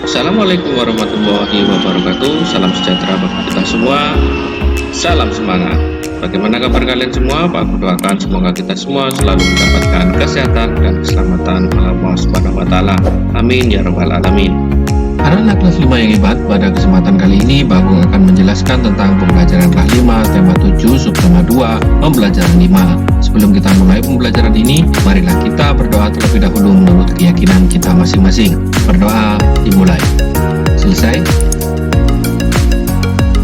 Assalamualaikum warahmatullahi wabarakatuh. Salam sejahtera bagi kita semua. Salam semangat. Bagaimana kabar kalian semua? Aku doakan semoga kita semua selalu mendapatkan kesehatan dan keselamatan Allah Subhanahu wa taala. Amin ya rabbal alamin. Anak-anak kelas 5 yang hebat, pada kesempatan kali ini Bagong akan menjelaskan tentang pembelajaran kelas 5, tema 7, subtema 2, pembelajaran 5. Sebelum kita mulai pembelajaran ini, marilah kita berdoa terlebih dahulu menurut keyakinan kita masing-masing. Berdoa dimulai. Selesai.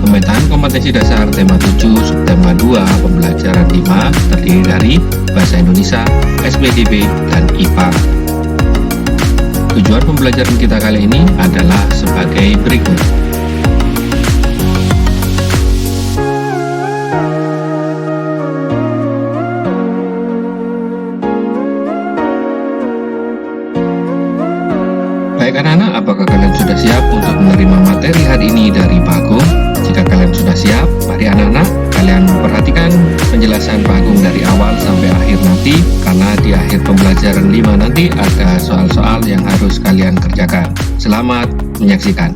Pemetaan kompetensi dasar tema 7, subtema 2, pembelajaran 5 terdiri dari Bahasa Indonesia, SPDB, dan IPA. Tujuan pembelajaran kita kali ini adalah sebagai berikut. Baik anak-anak, apakah kalian sudah siap untuk menerima materi hari ini dari Bagong? Jika kalian sudah siap, mari anak-anak kalian perhatikan penjelasan Bagong dari awal sampai akhir nanti, karena di akhir pembelajaran 5 nanti ada soal-soal yang harus kalian kerjakan. Selamat menyaksikan.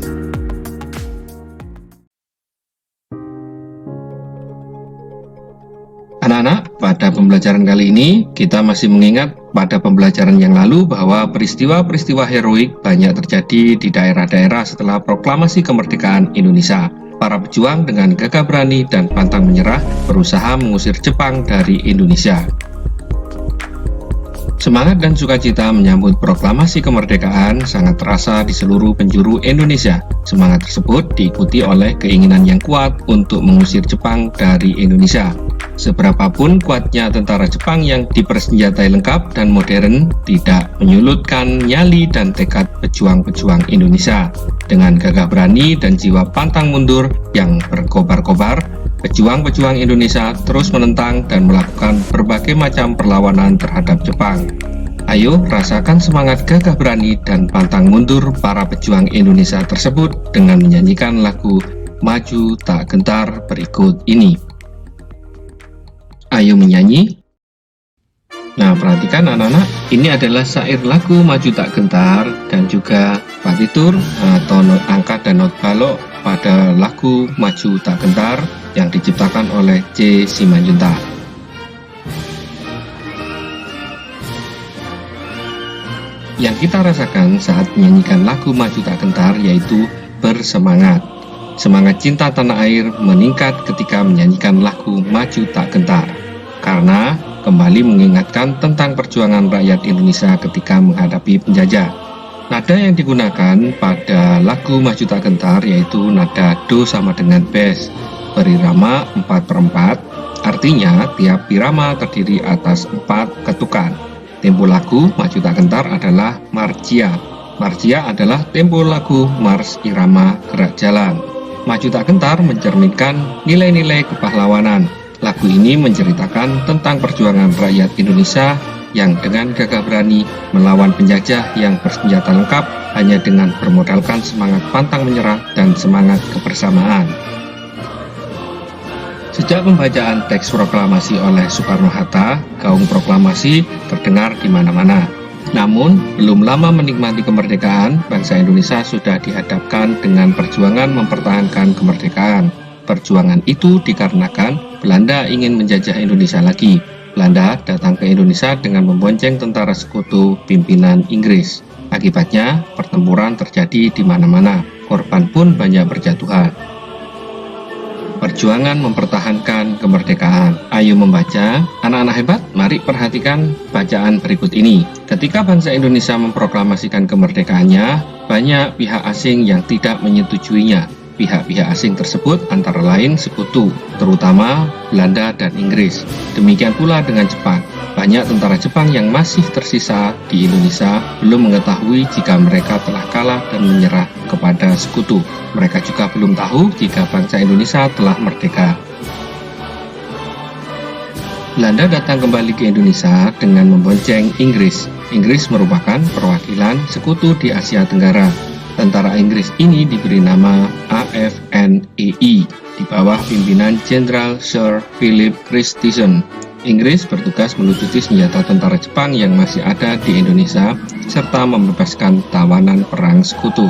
Anak-anak, pada pembelajaran kali ini kita masih mengingat pada pembelajaran yang lalu bahwa peristiwa-peristiwa heroik banyak terjadi di daerah-daerah setelah proklamasi kemerdekaan Indonesia. Para pejuang dengan gagah berani dan pantang menyerah berusaha mengusir Jepang dari Indonesia. Semangat dan sukacita menyambut proklamasi kemerdekaan sangat terasa di seluruh penjuru Indonesia. Semangat tersebut diikuti oleh keinginan yang kuat untuk mengusir Jepang dari Indonesia. Seberapapun kuatnya tentara Jepang yang dipersenjatai lengkap dan modern tidak menyulutkan nyali dan tekad pejuang-pejuang Indonesia. Dengan gagah berani dan jiwa pantang mundur yang berkobar-kobar, pejuang-pejuang Indonesia terus menentang dan melakukan berbagai macam perlawanan terhadap Jepang. Ayo rasakan semangat gagah berani dan pantang mundur para pejuang Indonesia tersebut dengan menyanyikan lagu Maju Tak Gentar berikut ini. Ayo menyanyi. Nah, perhatikan anak-anak, ini adalah syair lagu Maju Tak Gentar dan juga partitur atau not angkat dan not balok pada lagu Maju Tak Gentar yang diciptakan oleh C. Simanjuntak. Yang kita rasakan saat menyanyikan lagu Maju Tak Gentar yaitu bersemangat. Semangat cinta tanah air meningkat ketika menyanyikan lagu Maju Tak Gentar, karena kembali mengingatkan tentang perjuangan rakyat Indonesia ketika menghadapi penjajah. Nada yang digunakan pada lagu Maju Tak Gentar yaitu nada Do sama dengan Bes, berirama 4/4, artinya tiap irama terdiri atas 4 ketukan. Tempo lagu Maju Tak Gentar adalah Marcia. Marcia adalah tempo lagu Mars Irama Gerak Jalan. Maju Tak Gentar mencerminkan nilai-nilai kepahlawanan. Lagu ini menceritakan tentang perjuangan rakyat Indonesia yang dengan gagah berani melawan penjajah yang bersenjata lengkap hanya dengan bermodalkan semangat pantang menyerah dan semangat kebersamaan. Sejak pembacaan teks proklamasi oleh Soekarno-Hatta, gaung proklamasi terdengar di mana-mana. Namun, belum lama menikmati kemerdekaan, bangsa Indonesia sudah dihadapkan dengan perjuangan mempertahankan kemerdekaan. Perjuangan itu dikarenakan Belanda ingin menjajah Indonesia lagi. Belanda datang ke Indonesia dengan membonceng tentara sekutu pimpinan Inggris. Akibatnya, pertempuran terjadi di mana-mana. Korban pun banyak berjatuhan. Perjuangan mempertahankan kemerdekaan. Ayo membaca. Anak-anak hebat, mari perhatikan bacaan berikut ini. Ketika bangsa Indonesia memproklamasikan kemerdekaannya, banyak pihak asing yang tidak menyetujuinya. Pihak-pihak asing tersebut antara lain sekutu, terutama Belanda dan Inggris. Demikian pula dengan Jepang. Banyak tentara Jepang yang masih tersisa di Indonesia belum mengetahui jika mereka telah kalah dan menyerah kepada sekutu. Mereka juga belum tahu jika bangsa Indonesia telah merdeka. Belanda datang kembali ke Indonesia dengan membonceng Inggris. Inggris merupakan perwakilan sekutu di Asia Tenggara. Tentara Inggris ini diberi nama AFNEI di bawah pimpinan Jenderal Sir Philip Christison. Inggris bertugas melucuti senjata tentara Jepang yang masih ada di Indonesia serta membebaskan tawanan perang sekutu.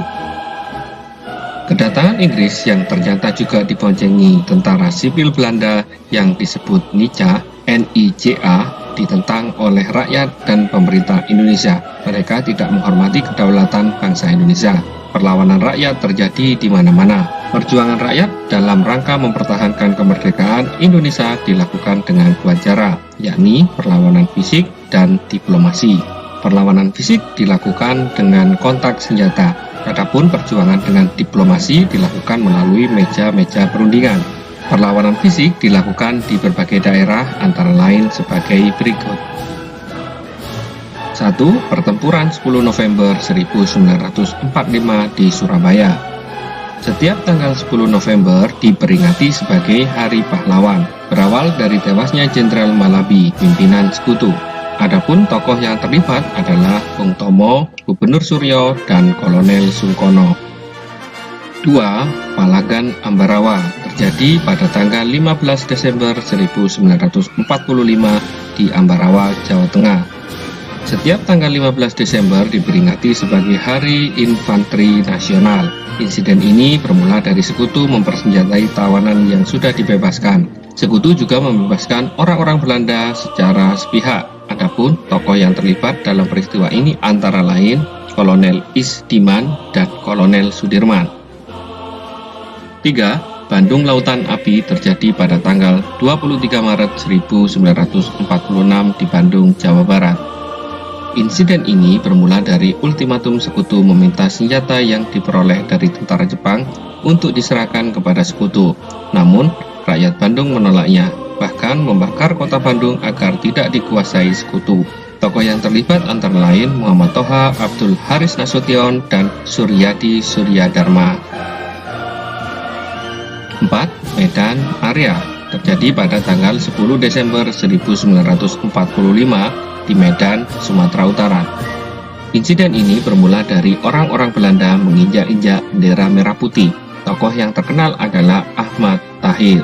Kedatangan Inggris yang ternyata juga diboncengi tentara sipil Belanda yang disebut NICA, NICA, ditentang oleh rakyat dan pemerintah Indonesia. Mereka tidak menghormati kedaulatan bangsa Indonesia. Perlawanan rakyat terjadi di mana-mana. Perjuangan rakyat dalam rangka mempertahankan kemerdekaan Indonesia dilakukan dengan dua cara, yakni perlawanan fisik dan diplomasi. Perlawanan fisik dilakukan dengan kontak senjata, adapun perjuangan dengan diplomasi dilakukan melalui meja-meja perundingan. Perlawanan fisik dilakukan di berbagai daerah antara lain sebagai berikut. 1. Pertempuran 10 November 1945 di Surabaya. Setiap tanggal 10 November diperingati sebagai Hari Pahlawan, berawal dari tewasnya Jenderal Malabi, pimpinan Sekutu. Adapun tokoh yang terlibat adalah Bung Tomo, Gubernur Suryo, dan Kolonel Sungkono. 2. Palagan Ambarawa terjadi pada tanggal 15 Desember 1945 di Ambarawa, Jawa Tengah. Setiap tanggal 15 Desember diperingati sebagai Hari Infanteri Nasional. Insiden ini bermula dari Sekutu mempersenjatai tawanan yang sudah dibebaskan. Sekutu juga membebaskan orang-orang Belanda secara sepihak. Adapun tokoh yang terlibat dalam peristiwa ini antara lain Kolonel Isdiman dan Kolonel Sudirman. 3. Bandung Lautan Api terjadi pada tanggal 23 Maret 1946 di Bandung, Jawa Barat. Insiden ini bermula dari ultimatum Sekutu meminta senjata yang diperoleh dari tentara Jepang untuk diserahkan kepada Sekutu. Namun, rakyat Bandung menolaknya, bahkan membakar kota Bandung agar tidak dikuasai Sekutu. Tokoh yang terlibat antara lain Muhammad Toha, Abdul Haris Nasution, dan Suryadi Suryadharma. 4. Medan Area terjadi pada tanggal 10 Desember 1945 di Medan, Sumatera Utara. Insiden ini bermula dari orang-orang Belanda menginjak-injak bendera merah putih. Tokoh yang terkenal adalah Ahmad Tahir.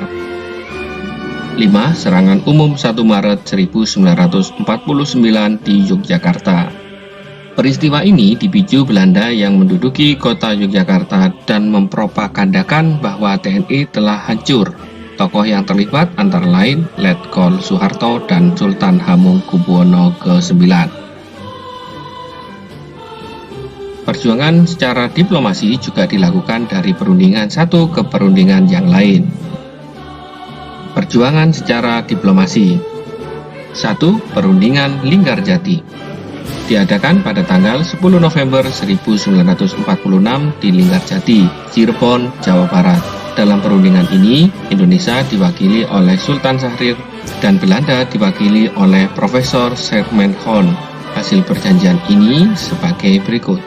5. Serangan umum 1 Maret 1949 di Yogyakarta. Peristiwa ini dipicu Belanda yang menduduki kota Yogyakarta dan mempropagandakan bahwa TNI telah hancur. Tokoh yang terlibat antara lain Letkol Soeharto dan Sultan Hamengkubuwono ke-9. Perjuangan secara diplomasi juga dilakukan dari perundingan satu ke perundingan yang lain. Perjuangan secara diplomasi. 1. Perundingan Linggarjati diadakan pada tanggal 10 November 1946 di Linggarjati, Cirebon, Jawa Barat. Dalam perundingan ini, Indonesia diwakili oleh Sultan Syahrir dan Belanda diwakili oleh Profesor Sherman-Hon. Hasil perjanjian ini sebagai berikut.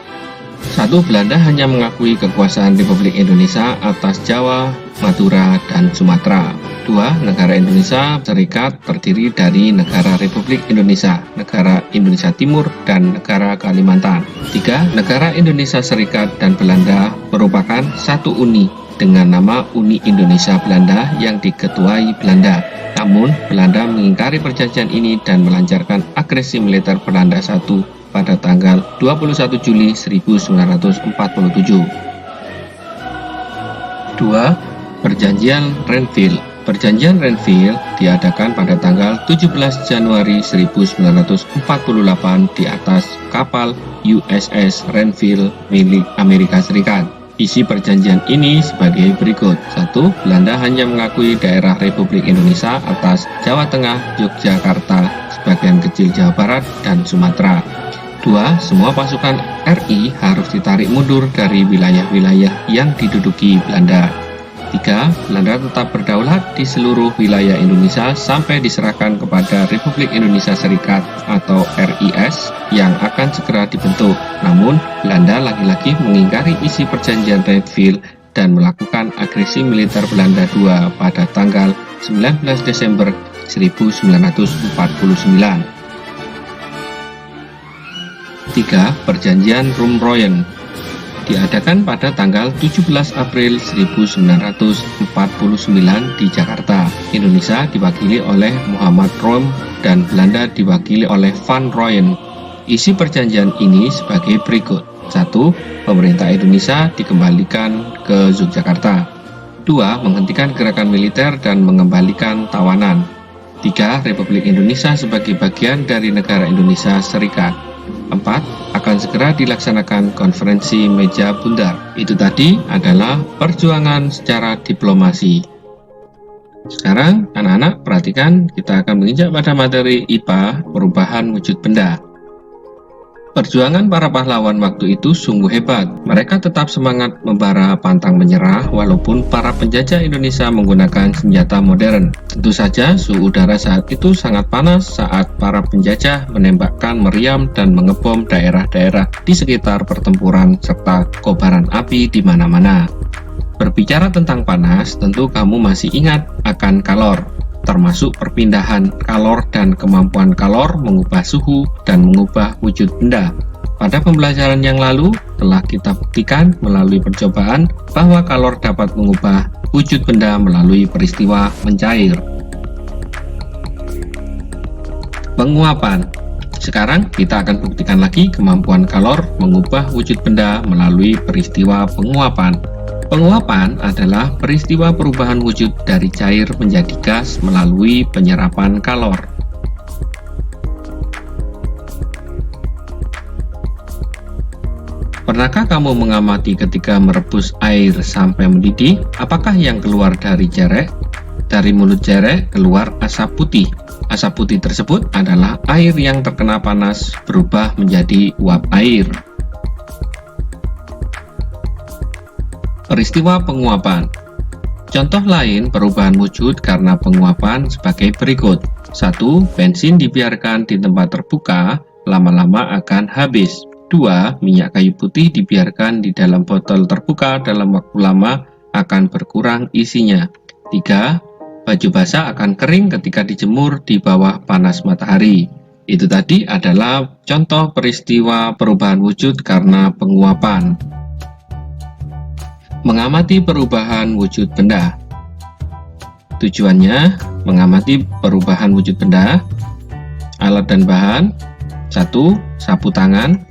1. Belanda hanya mengakui kekuasaan Republik Indonesia atas Jawa, Madura, dan Sumatera. 2. Negara Indonesia Serikat terdiri dari Negara Republik Indonesia, Negara Indonesia Timur, dan Negara Kalimantan. 3. Negara Indonesia Serikat dan Belanda merupakan satu uni dengan nama Uni Indonesia Belanda yang diketuai Belanda. Namun, Belanda mengingkari perjanjian ini dan melancarkan agresi militer Belanda I pada tanggal 21 Juli 1947. 2. Perjanjian Renville. Perjanjian Renville diadakan pada tanggal 17 Januari 1948 di atas kapal USS Renville milik Amerika Serikat. Isi perjanjian ini sebagai berikut. 1. Belanda hanya mengakui daerah Republik Indonesia atas Jawa Tengah, Yogyakarta, sebagian kecil Jawa Barat, dan Sumatera. 2. Semua pasukan RI harus ditarik mundur dari wilayah-wilayah yang diduduki Belanda. 3. Belanda tetap berdaulat di seluruh wilayah Indonesia sampai diserahkan kepada Republik Indonesia Serikat atau RIS yang akan segera dibentuk. Namun, Belanda lagi-lagi mengingkari isi perjanjian Renville dan melakukan agresi militer Belanda II pada tanggal 19 Desember 1949. 3. Perjanjian Rumroyen diadakan pada tanggal 17 April 1949 di Jakarta. Indonesia diwakili oleh Muhammad Rom dan Belanda diwakili oleh Van Rooyen. Isi perjanjian ini sebagai berikut. 1. Pemerintah Indonesia dikembalikan ke Yogyakarta. 2. Menghentikan gerakan militer dan mengembalikan tawanan. 3. Republik Indonesia sebagai bagian dari negara Indonesia Serikat. 4. Akan segera dilaksanakan konferensi meja bundar. Itu tadi adalah perjuangan secara diplomasi. Sekarang anak-anak perhatikan, kita akan menginjak pada materi IPA, perubahan wujud benda. Perjuangan para pahlawan waktu itu sungguh hebat. Mereka tetap semangat membara pantang menyerah walaupun para penjajah Indonesia menggunakan senjata modern. Tentu saja suhu udara saat itu sangat panas saat para penjajah menembakkan meriam dan mengebom daerah-daerah di sekitar pertempuran serta kobaran api di mana-mana. Berbicara tentang panas, tentu kamu masih ingat akan kalor, termasuk perpindahan kalor dan kemampuan kalor mengubah suhu dan mengubah wujud benda. Pada pembelajaran yang lalu, telah kita buktikan melalui percobaan bahwa kalor dapat mengubah wujud benda melalui peristiwa mencair. Penguapan. Sekarang kita akan buktikan lagi kemampuan kalor mengubah wujud benda melalui peristiwa penguapan. Penguapan adalah peristiwa perubahan wujud dari cair menjadi gas melalui penyerapan kalor. Pernahkah kamu mengamati ketika merebus air sampai mendidih? Apakah yang keluar dari jerek? Dari mulut jerek keluar asap putih. Asap putih tersebut adalah air yang terkena panas berubah menjadi uap air. Peristiwa penguapan. Contoh lain perubahan wujud karena penguapan sebagai berikut. 1. Bensin dibiarkan di tempat terbuka, lama-lama akan habis. 2. Minyak kayu putih dibiarkan di dalam botol terbuka dalam waktu lama akan berkurang isinya. 3. Baju basah akan kering ketika dijemur di bawah panas matahari. Itu tadi adalah contoh peristiwa perubahan wujud karena penguapan. Mengamati perubahan wujud benda. Tujuannya mengamati perubahan wujud benda. Alat dan bahan. 1. Sapu tangan.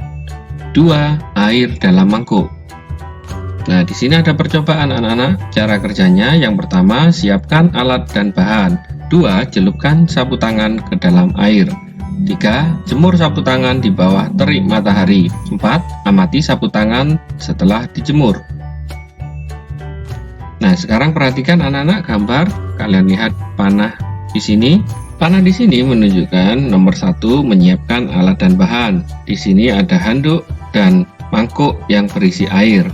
2. Air dalam mangkuk. Nah, di sini ada percobaan anak-anak. Cara kerjanya yang pertama, siapkan alat dan bahan. 2. Celupkan sapu tangan ke dalam air. 3. Jemur sapu tangan di bawah terik matahari. 4. Amati sapu tangan setelah dijemur. Nah, sekarang perhatikan anak-anak gambar. Kalian lihat panah di sini. Panah di sini menunjukkan nomor 1 menyiapkan alat dan bahan. Di sini ada handuk dan mangkuk yang berisi air.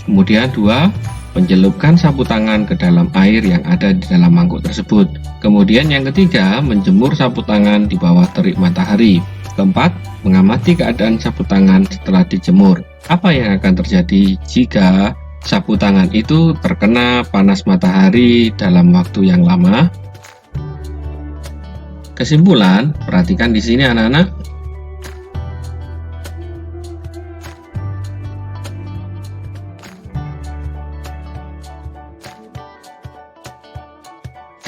Kemudian 2, mencelupkan sapu tangan ke dalam air yang ada di dalam mangkuk tersebut. Kemudian yang ketiga, menjemur sapu tangan di bawah terik matahari. Keempat, mengamati keadaan sapu tangan setelah dijemur. Apa yang akan terjadi jika sapu tangan itu terkena panas matahari dalam waktu yang lama? Kesimpulan, perhatikan di sini anak-anak.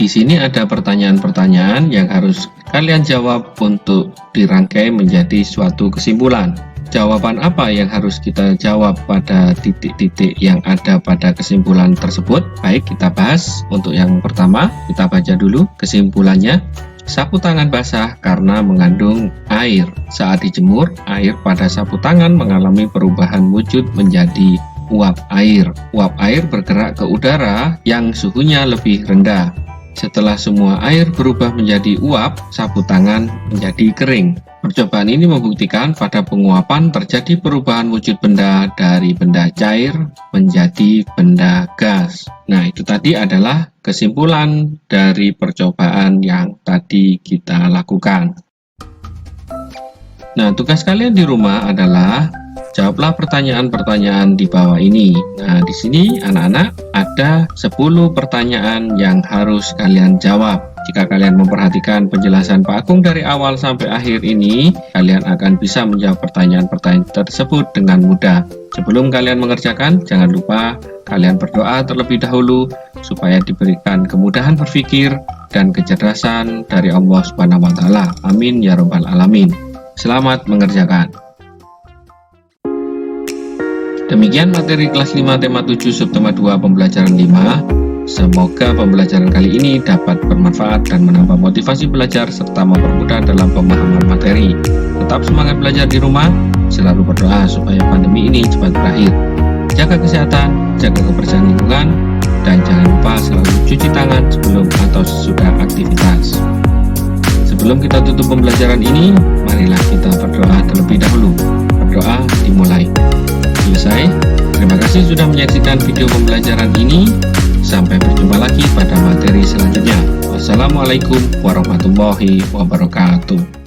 Di sini ada pertanyaan-pertanyaan yang harus kalian jawab untuk dirangkai menjadi suatu kesimpulan. Jawaban apa yang harus kita jawab pada titik-titik yang ada pada kesimpulan tersebut? Baik, kita bahas. Untuk yang pertama, kita baca dulu kesimpulannya. Sapu tangan basah karena mengandung air. Saat dijemur, air pada sapu tangan mengalami perubahan wujud menjadi uap air. Uap air bergerak ke udara yang suhunya lebih rendah. Setelah semua air berubah menjadi uap, sapu tangan menjadi kering. Percobaan ini membuktikan pada penguapan terjadi perubahan wujud benda dari benda cair menjadi benda gas. Nah, itu tadi adalah kesimpulan dari percobaan yang tadi kita lakukan. Nah, tugas kalian di rumah adalah jawablah pertanyaan-pertanyaan di bawah ini. Nah, di sini anak-anak ada 10 pertanyaan yang harus kalian jawab. Jika kalian memperhatikan penjelasan Pak Agung dari awal sampai akhir ini, kalian akan bisa menjawab pertanyaan-pertanyaan tersebut dengan mudah. Sebelum kalian mengerjakan, jangan lupa kalian berdoa terlebih dahulu supaya diberikan kemudahan berpikir dan kecerdasan dari Allah Subhanahu wa taala. Amin ya rabbal alamin. Selamat mengerjakan. Demikian materi kelas 5 tema 7 subtema 2 pembelajaran 5. Semoga pembelajaran kali ini dapat bermanfaat dan menambah motivasi belajar serta mempermudah dalam pemahaman materi. Tetap semangat belajar di rumah, selalu berdoa supaya pandemi ini cepat berakhir. Jaga kesehatan, jaga kebersihan lingkungan, dan jangan lupa selalu cuci tangan sebelum atau sesudah aktivitas. Sebelum kita tutup pembelajaran ini, marilah kita berdoa terlebih dahulu. Berdoa dimulai. Selesai. Terima kasih sudah menyaksikan video pembelajaran ini. Sampai berjumpa lagi pada materi selanjutnya. Wassalamualaikum warahmatullahi wabarakatuh.